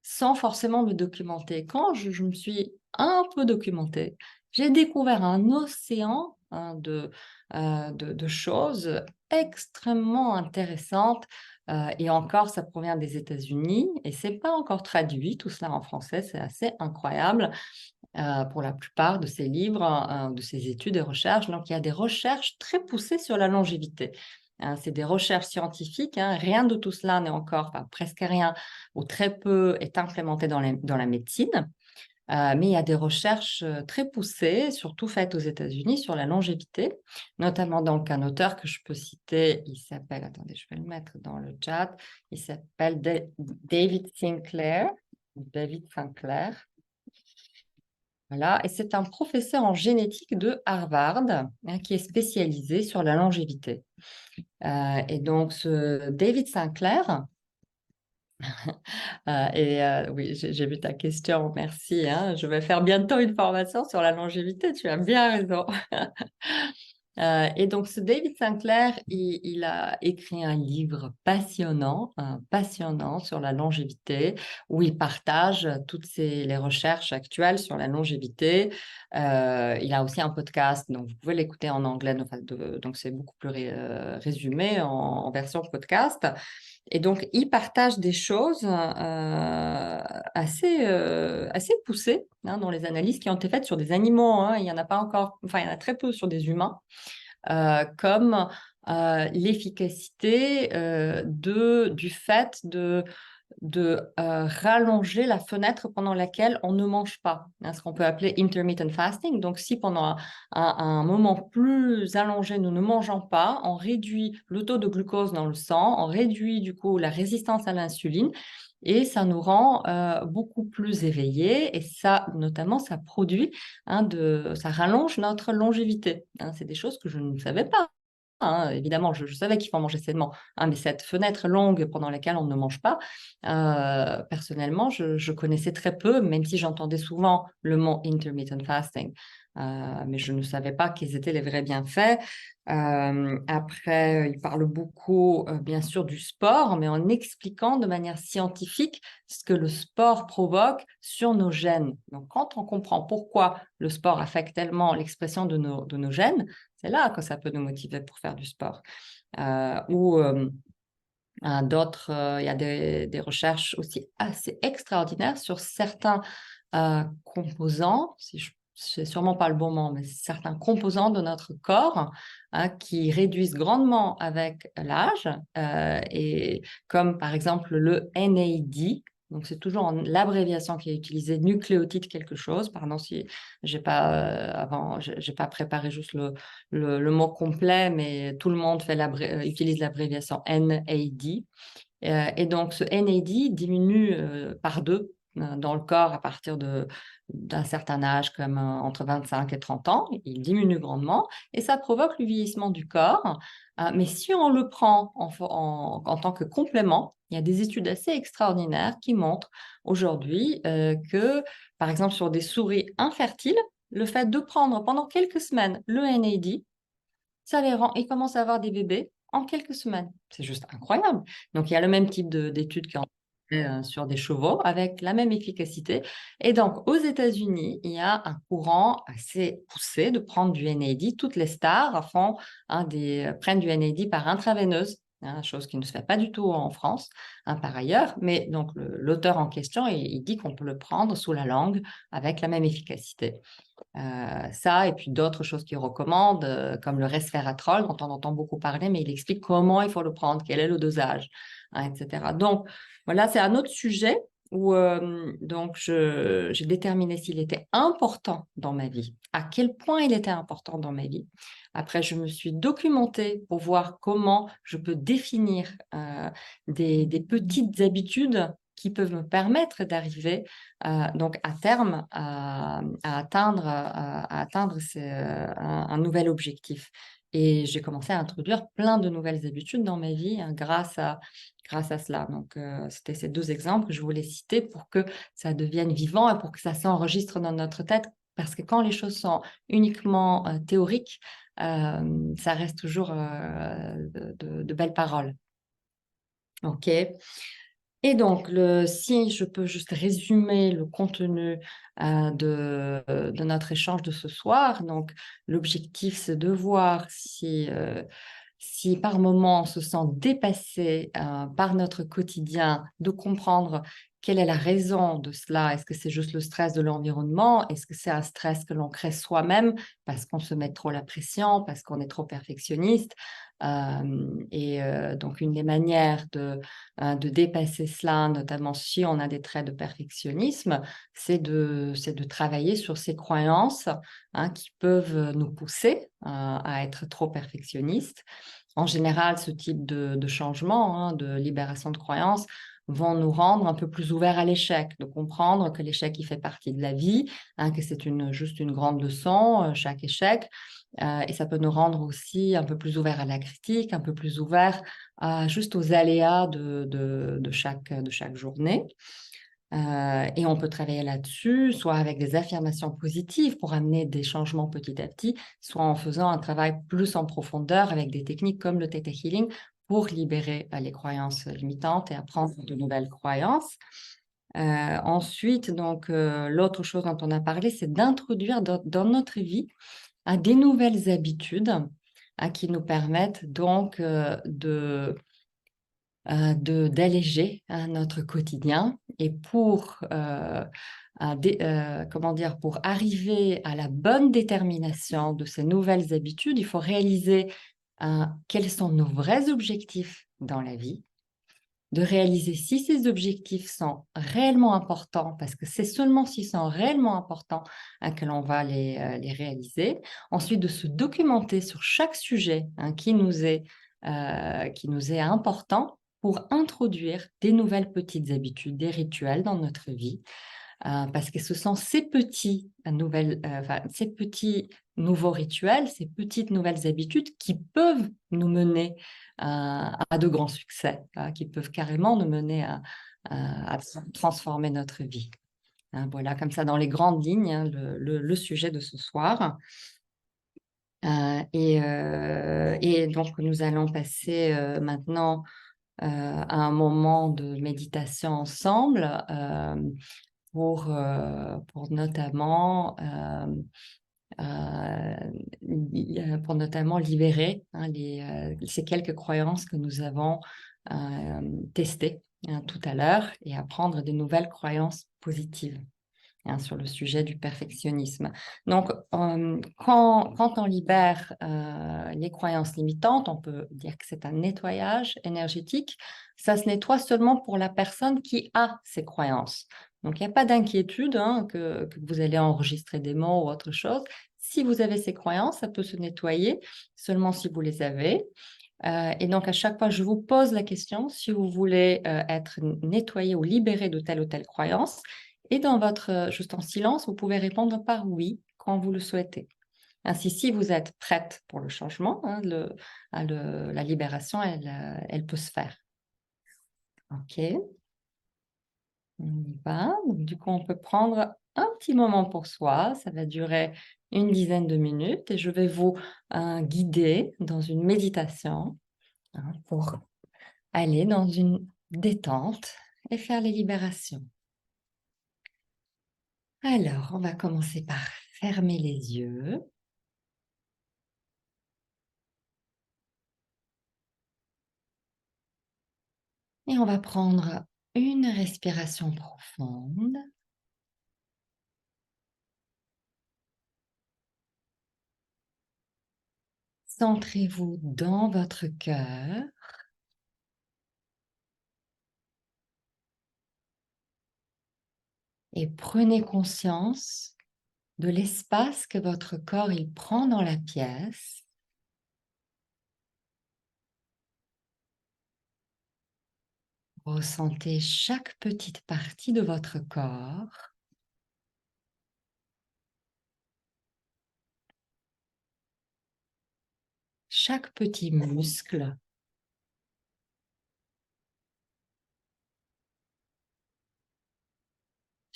sans forcément me documenter. Quand je me suis un peu documentée, j'ai découvert un océan, hein, de choses extrêmement intéressantes. Et encore, ça provient des États-Unis et c'est pas encore traduit, tout cela en français, c'est assez incroyable pour la plupart de ces livres, de ces études et recherches. Donc, il y a des recherches très poussées sur la longévité. Hein, c'est des recherches scientifiques, hein. Rien de tout cela n'est encore, enfin, presque rien ou très peu est implémenté dans la médecine. Mais il y a des recherches très poussées, surtout faites aux États-Unis, sur la longévité, notamment donc un auteur que je peux citer, il s'appelle, attendez, je vais le mettre dans le chat, il s'appelle David Sinclair. David Sinclair. Voilà, et c'est un professeur en génétique de Harvard, hein, qui est spécialisé sur la longévité. Et donc, ce David Sinclair, oui, j'ai vu ta question, merci, hein. Je vais faire bientôt une formation sur la longévité, tu as bien raison. Et donc, ce David Sinclair, il a écrit un livre passionnant sur la longévité, où il partage toutes les recherches actuelles sur la longévité. Il a aussi un podcast, donc vous pouvez l'écouter en anglais, donc c'est beaucoup plus résumé en version podcast. Et donc, il partage des choses assez poussées, hein, dans les analyses qui ont été faites sur des animaux, hein. Il y en a pas encore, enfin, il y en a très peu sur des humains, comme l'efficacité du fait rallonger la fenêtre pendant laquelle on ne mange pas, ce qu'on peut appeler intermittent fasting. Donc, si pendant un moment plus allongé, nous ne mangeons pas, on réduit le taux de glucose dans le sang, on réduit du coup la résistance à l'insuline et ça nous rend beaucoup plus éveillés et ça, notamment, ça produit, ça rallonge notre longévité. C'est des choses que je ne savais pas. Évidemment, je savais qu'il faut manger sainement, mais cette fenêtre longue pendant laquelle on ne mange pas, personnellement, je connaissais très peu, même si j'entendais souvent le mot intermittent fasting, mais je ne savais pas quels étaient les vrais bienfaits. Après, il parle beaucoup, bien sûr, du sport, mais en expliquant de manière scientifique ce que le sport provoque sur nos gènes. Donc, quand on comprend pourquoi le sport affecte tellement l'expression de nos gènes, c'est là que ça peut nous motiver pour faire du sport. Il y a des recherches aussi assez extraordinaires sur certains composants, c'est sûrement pas le bon mot, mais certains composants de notre corps qui réduisent grandement avec l'âge, et comme par exemple le NAD. Donc, c'est toujours l'abréviation qui est utilisée, nucléotide quelque chose. Pardon si j'ai pas j'ai pas préparé juste le mot complet, mais tout le monde utilise l'abréviation NAD. Et donc, ce NAD diminue par 2 dans le corps à partir d'un certain âge, comme entre 25 et 30 ans. Il diminue grandement et ça provoque le vieillissement du corps. Mais si on le prend en tant que complément, il y a des études assez extraordinaires qui montrent aujourd'hui que, par exemple, sur des souris infertiles, le fait de prendre pendant quelques semaines le NAD, ils commencent à avoir des bébés en quelques semaines. C'est juste incroyable. Donc, il y a le même type d'études qui ont été faites sur des chevaux avec la même efficacité. Et donc, aux États-Unis, il y a un courant assez poussé de prendre du NAD. Toutes les stars prennent du NAD par intraveineuse. Chose qui ne se fait pas du tout en France, par ailleurs. Mais donc, l'auteur en question, il dit qu'on peut le prendre sous la langue avec la même efficacité. Ça, et puis d'autres choses qu'il recommande, comme le resveratrol, dont on entend beaucoup parler, mais il explique comment il faut le prendre, quel est le dosage, etc. Donc, voilà, c'est un autre sujet où donc j'ai déterminé s'il était important dans ma vie, à quel point il était important dans ma vie. Après, je me suis documentée pour voir comment je peux définir des petites habitudes qui peuvent me permettre d'arriver donc à terme à atteindre un nouvel objectif. Et j'ai commencé à introduire plein de nouvelles habitudes dans ma vie grâce à cela. Donc, c'était ces 2 exemples que je voulais citer pour que ça devienne vivant et pour que ça s'enregistre dans notre tête. Parce que quand les choses sont uniquement théoriques, ça reste toujours de belles paroles. OK. Et donc, si je peux juste résumer le contenu de notre échange de ce soir, donc l'objectif, c'est de voir si par moment on se sent dépassé par notre quotidien, de comprendre quelle est la raison de cela. Est-ce que c'est juste le stress de l'environnement? Est-ce que c'est un stress que l'on crée soi-même parce qu'on se met trop la pression, parce qu'on est trop perfectionniste? Donc, une des manières de dépasser cela, notamment si on a des traits de perfectionnisme, c'est de travailler sur ces croyances qui peuvent nous pousser à être trop perfectionnistes. En général, ce type de changement, de libération de croyances, vont nous rendre un peu plus ouverts à l'échec, de comprendre que l'échec, il fait partie de la vie, que c'est juste une grande leçon, chaque échec. Et ça peut nous rendre aussi un peu plus ouverts à la critique, un peu plus ouverts juste aux aléas de chaque journée. Et on peut travailler là-dessus, soit avec des affirmations positives pour amener des changements petit à petit, soit en faisant un travail plus en profondeur avec des techniques comme le Theta Healing pour libérer les croyances limitantes et apprendre de nouvelles croyances. Ensuite, donc, l'autre chose dont on a parlé, c'est d'introduire dans notre vie des nouvelles habitudes qui nous permettent donc d'alléger notre quotidien. Et pour arriver à la bonne détermination de ces nouvelles habitudes, il faut réaliser quels sont nos vrais objectifs dans la vie. de réaliser si ces objectifs sont réellement importants, parce que c'est seulement s'ils sont réellement importants que l'on va les réaliser. Ensuite, de se documenter sur chaque sujet qui nous est important pour introduire des nouvelles petites habitudes, des rituels dans notre vie. Parce que ce sont ces ces petits nouveaux rituels, ces petites nouvelles habitudes qui peuvent nous mener à de grands succès, qui peuvent carrément nous mener à transformer notre vie. Voilà, comme ça, dans les grandes lignes, le sujet de ce soir. Et donc, nous allons passer maintenant à un moment de méditation ensemble. Pour notamment libérer ces quelques croyances que nous avons testées tout à l'heure et apprendre de nouvelles croyances positives sur le sujet du perfectionnisme. Donc, quand on libère les croyances limitantes, on peut dire que c'est un nettoyage énergétique. Ça se nettoie seulement pour la personne qui a ces croyances. Donc, il n'y a pas d'inquiétude que vous allez enregistrer des mots ou autre chose. Si vous avez ces croyances, ça peut se nettoyer seulement si vous les avez. Et donc, à chaque fois, je vous pose la question si vous voulez être nettoyé ou libéré de telle ou telle croyance. Et dans juste en silence, vous pouvez répondre par oui quand vous le souhaitez. Ainsi, si vous êtes prête pour le changement, la libération, elle peut se faire. OK, on y va. Donc, du coup, on peut prendre un petit moment pour soi. Ça va durer une dizaine de minutes et je vais vous guider dans une méditation pour aller dans une détente et faire les libérations. Alors, on va commencer par fermer les yeux. Et on va prendre une respiration profonde. Centrez-vous dans votre cœur. Et prenez conscience de l'espace que votre corps il prend dans la pièce. Ressentez chaque petite partie de votre corps. Chaque petit muscle.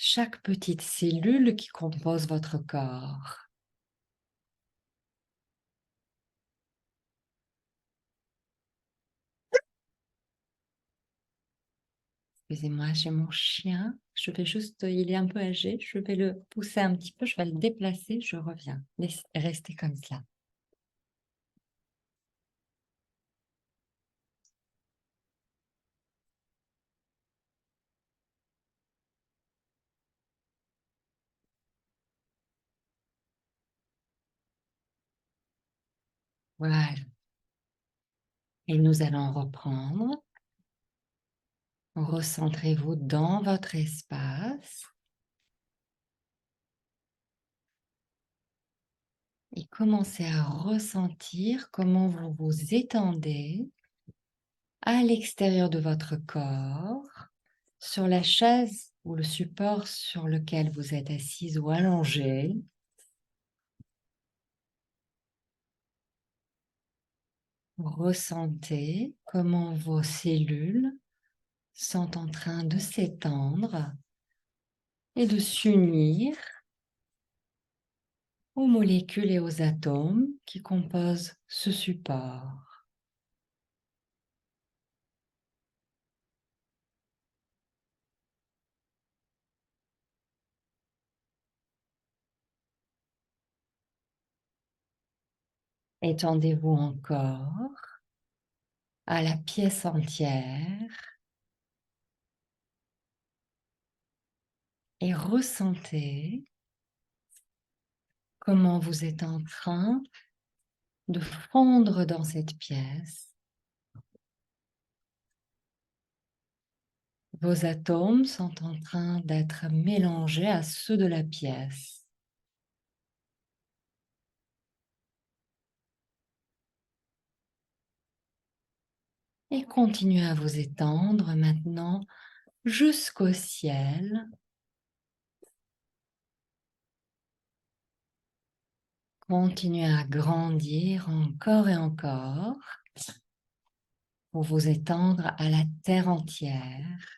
Chaque petite cellule qui compose votre corps. Excusez-moi, j'ai mon chien. Il est un peu âgé. Je vais le pousser un petit peu. Je vais le déplacer. Je reviens. Restez comme cela. Voilà. Et nous allons reprendre. Recentrez-vous dans votre espace. Et commencez à ressentir comment vous vous étendez à l'extérieur de votre corps, sur la chaise ou le support sur lequel vous êtes assise ou allongée. Ressentez comment vos cellules sont en train de s'étendre et de s'unir aux molécules et aux atomes qui composent ce support. Étendez-vous encore à la pièce entière et ressentez comment vous êtes en train de fondre dans cette pièce Vos atomes sont en train d'être mélangés à ceux de la pièce. Et continuez à vous étendre maintenant jusqu'au ciel. Continuez à grandir encore et encore pour vous étendre à la terre entière.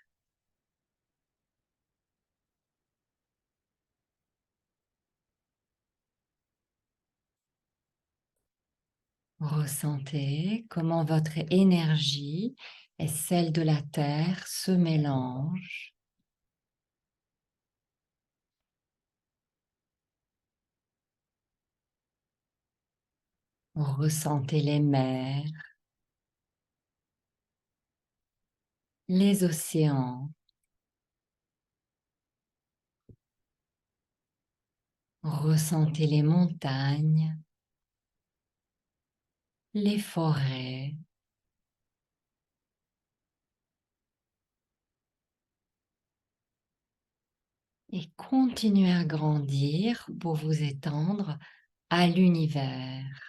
Ressentez comment votre énergie et celle de la terre se mélangent. Ressentez les mers, les océans. Ressentez les montagnes, les forêts. Et continuez à grandir pour vous étendre à l'univers.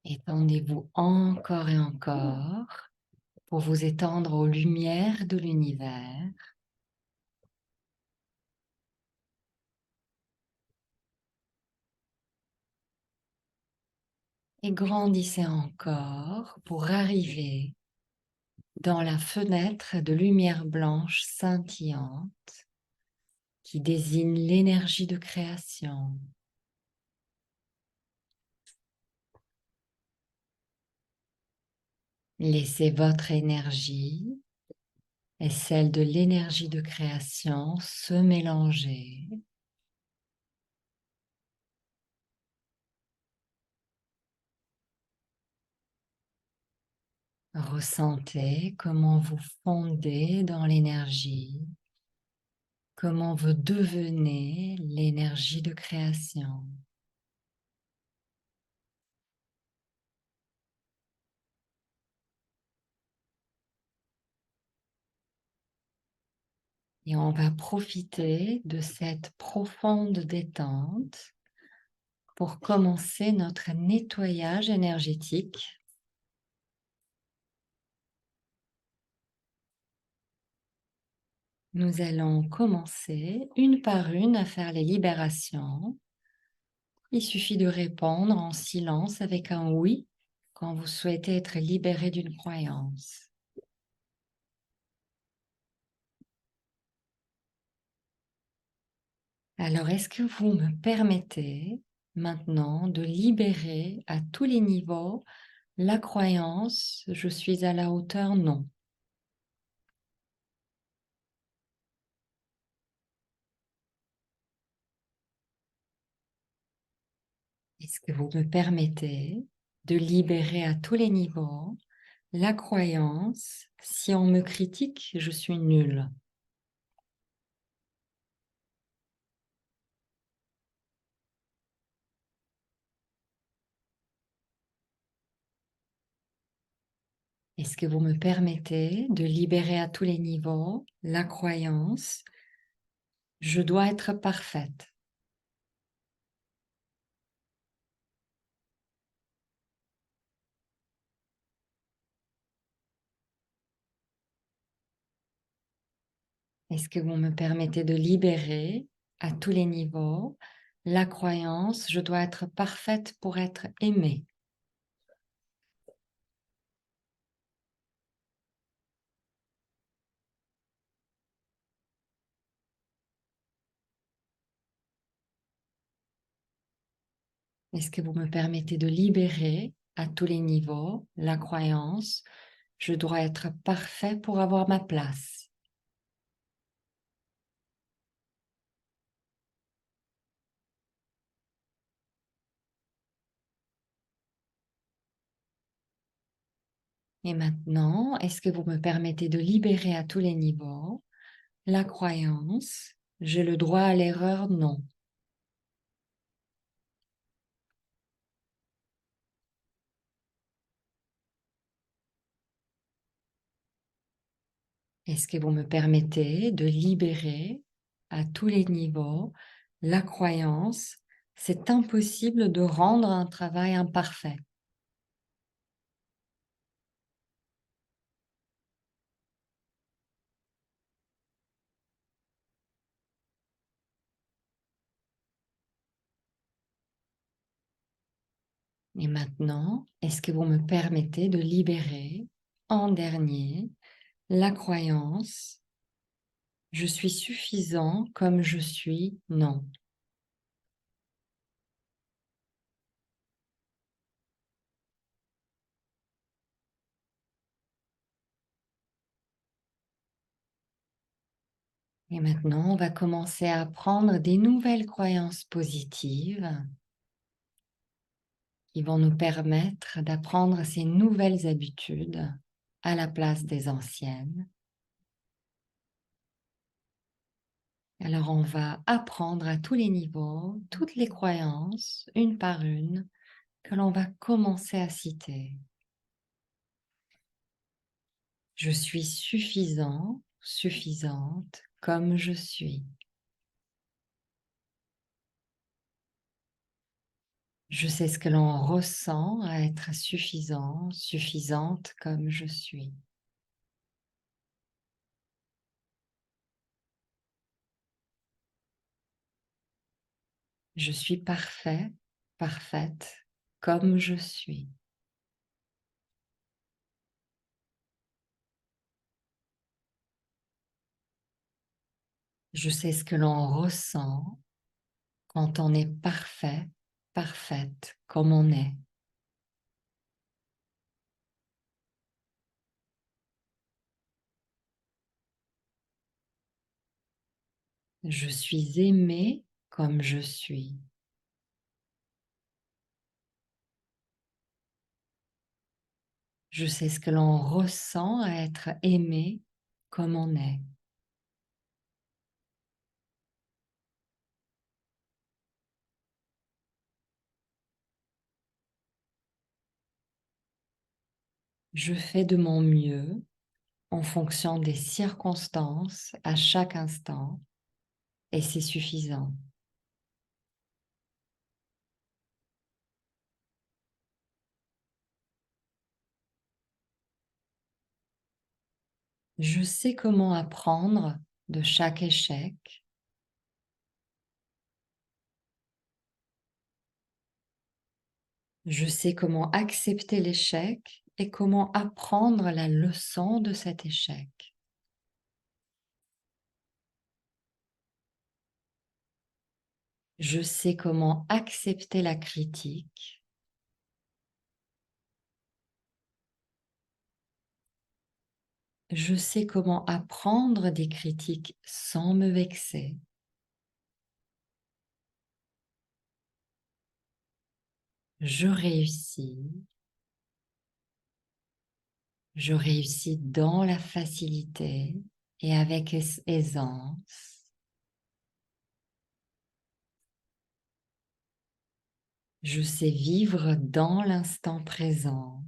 Étendez-vous encore et encore pour vous étendre aux lumières de l'univers. Et grandissez encore pour arriver dans la fenêtre de lumière blanche scintillante qui désigne l'énergie de création. Laissez votre énergie et celle de l'énergie de création se mélanger. Ressentez comment vous fondez dans l'énergie, comment vous devenez l'énergie de création. Et on va profiter de cette profonde détente pour commencer notre nettoyage énergétique. Nous allons commencer une par une à faire les libérations. Il suffit de répondre en silence avec un oui quand vous souhaitez être libéré d'une croyance. Alors, est-ce que vous me permettez maintenant de libérer à tous les niveaux la croyance «je suis à la hauteur»? Non. Est-ce que vous me permettez de libérer à tous les niveaux la croyance «si on me critique, je suis nul»? Est-ce que vous me permettez de libérer à tous les niveaux la croyance «je dois être parfaite»? Est-ce que vous me permettez de libérer à tous les niveaux la croyance «je dois être parfaite pour être aimée»? Est-ce que vous me permettez de libérer à tous les niveaux la croyance «je dois être parfait pour avoir ma place»? Et maintenant, est-ce que vous me permettez de libérer à tous les niveaux la croyance «j'ai le droit à l'erreur»? Non. Est-ce que vous me permettez de libérer à tous les niveaux la croyance, c'est impossible de rendre un travail imparfait. Et maintenant, est-ce que vous me permettez de libérer en dernier la croyance, je suis suffisant comme je suis, non. Et maintenant, on va commencer à apprendre des nouvelles croyances positives qui vont nous permettre d'apprendre ces nouvelles habitudes à la place des anciennes. Alors, on va apprendre à tous les niveaux, toutes les croyances, une par une, que l'on va commencer à citer. Je suis suffisant, suffisante comme je suis. Je sais ce que l'on ressent à être suffisant, suffisante comme je suis. Je suis parfait, parfaite comme je suis. Je sais ce que l'on ressent quand on est parfait, parfaite comme on est. Je suis aimée comme je suis. Je sais ce que l'on ressent à être aimé comme on est. Je fais de mon mieux en fonction des circonstances à chaque instant et c'est suffisant. Je sais comment apprendre de chaque échec. Je sais comment accepter l'échec et comment apprendre la leçon de cet échec. Je sais comment accepter la critique. Je sais comment apprendre des critiques sans me vexer. Je réussis. Je réussis dans la facilité et avec aisance. Je sais vivre dans l'instant présent.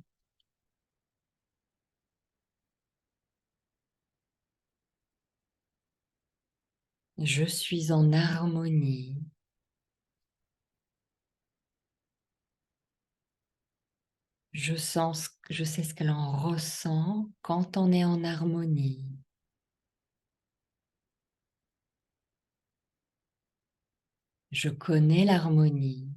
Je suis en harmonie. Je sais ce que l'on ressent quand on est en harmonie. Je connais l'harmonie.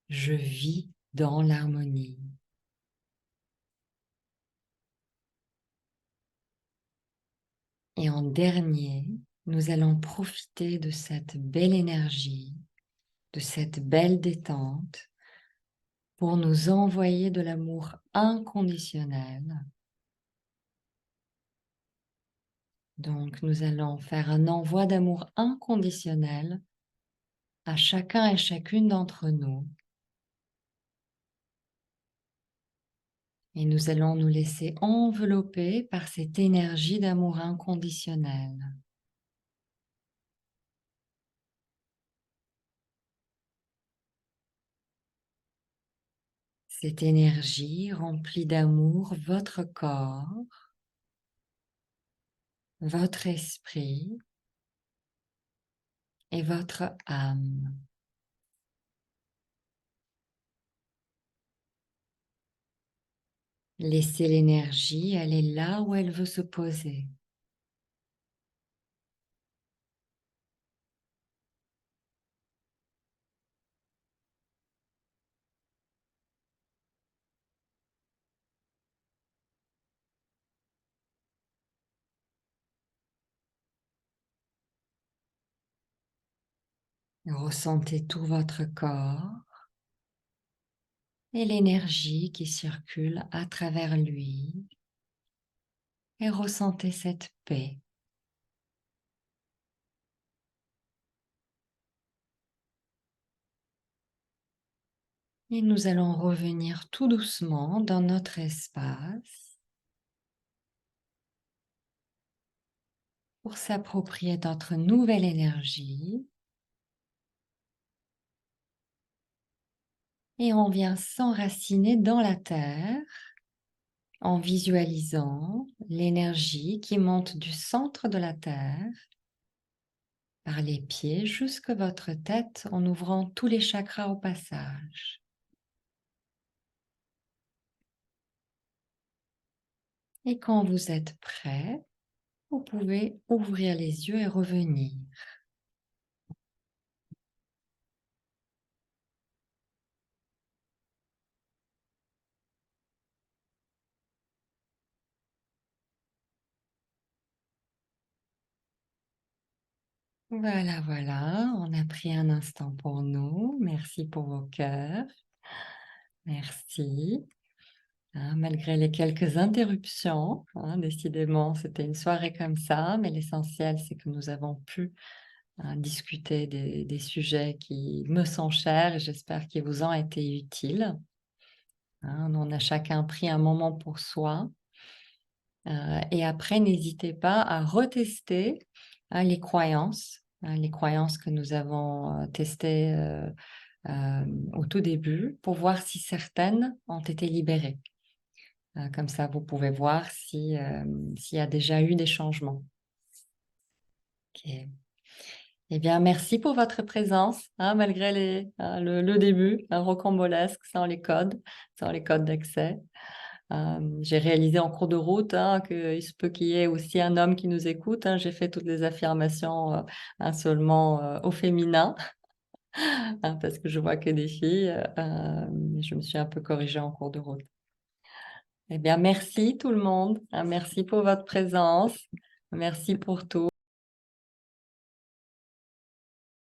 Je vis dans l'harmonie. Et en dernier, nous allons profiter de cette belle énergie, de cette belle détente pour nous envoyer de l'amour inconditionnel. Donc, nous allons faire un envoi d'amour inconditionnel à chacun et chacune d'entre nous. Et nous allons nous laisser envelopper par cette énergie d'amour inconditionnel. cette énergie remplie d'amour votre corps, votre esprit et votre âme. Laissez l'énergie aller là où elle veut se poser. Ressentez tout votre corps et l'énergie qui circule à travers lui et ressentez cette paix. Et nous allons revenir tout doucement dans notre espace pour s'approprier notre nouvelle énergie. Et on vient s'enraciner dans la terre en visualisant l'énergie qui monte du centre de la terre par les pieds jusqu'à votre tête en ouvrant tous les chakras au passage. Et quand vous êtes prêt, vous pouvez ouvrir les yeux et revenir. Voilà, voilà, on a pris un instant pour nous. Merci pour vos cœurs. Merci. Malgré les quelques interruptions, décidément, c'était une soirée comme ça, mais l'essentiel, c'est que nous avons pu discuter des sujets qui me sont chers et j'espère qu'ils vous ont été utiles. On a chacun pris un moment pour soi. Et après, n'hésitez pas à retester les croyances que nous avons testées au tout début pour voir si certaines ont été libérées. Comme ça, vous pouvez voir s'il y a déjà eu des changements. Ok. Eh bien, merci pour votre présence, malgré le début, rocambolesque, sans les codes d'accès. J'ai réalisé en cours de route qu'il se peut qu'il y ait aussi un homme qui nous écoute. J'ai fait toutes les affirmations seulement au féminin, parce que je vois que des filles. Je me suis un peu corrigée en cours de route. Eh bien, merci tout le monde. Merci pour votre présence. Merci pour tout.